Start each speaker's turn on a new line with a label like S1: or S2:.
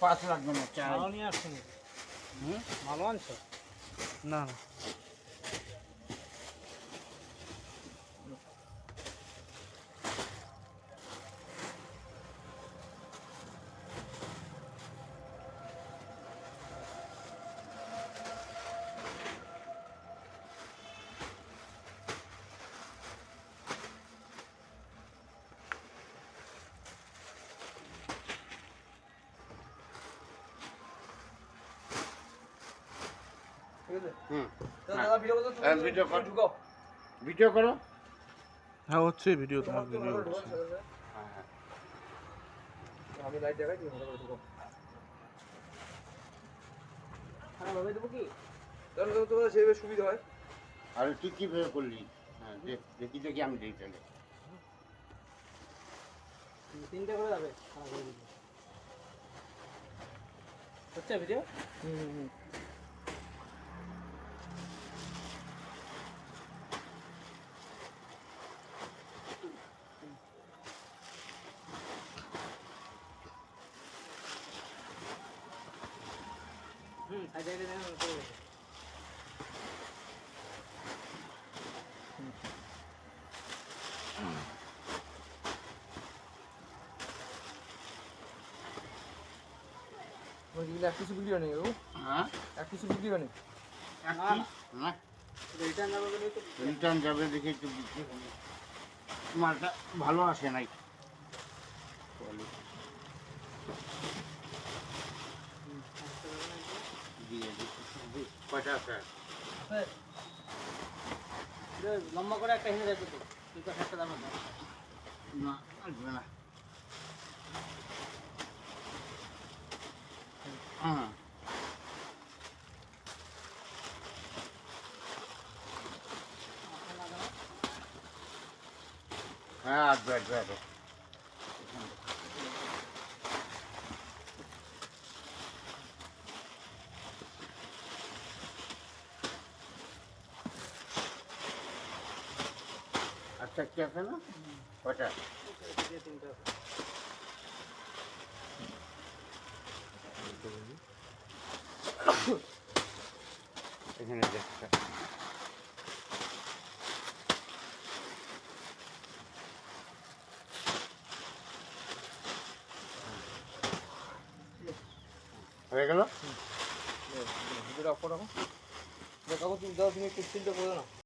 S1: পাঁচ লাগবে না, চাই।
S2: ভালো নিয়ে আসছেন? ভালো আনছো?
S1: না না,
S3: ভিডিও করো।
S1: হ্যাঁ হচ্ছে ভিডিও, তোমার ভিডিও হচ্ছে।
S2: আমি লাইট দেখাই দিই, ভালো করে ঢুকো। খারাপ হবে দেবো কি? তাহলে তো তোমার সেইভাবে সুবিধা হয়।
S3: আর তুই কিভাবে করলি? হ্যাঁ, দেখি দেখি আমি দেখি তাহলে।
S2: তিনটে করে যাবে, খারাপ করে দিবো। হচ্ছে ভিডিও? সাইডে দেখেন করে দেবো। এক কিছু ভিডিও নেই ও,
S3: হ্যাঁ,
S2: এক কিছু ভিডিও নেই।
S3: না
S2: রিটার্ন যাবে বলেই তো।
S3: রিটার্ন যাবে দেখে একটু বুঝতে হবে। মালটা ভালো আসে নাই। দিয়ে দিচ্ছি। কয়টা আছে?
S2: লম্বা করে একটা হিনে দেখো তো, তুই তো একটা দাম
S3: না, আসবে না। হ্যাঁ, হ্যাঁ, আসবে আসবে আসবে। আচ্ছা, কি আছে না? কয়টা? এখানে দেখতে হয়ে গেল।
S2: ভিডিওটা অফ করো। দেখাবো, তুমি দাও, তুমি একটু চিন্তা করো না।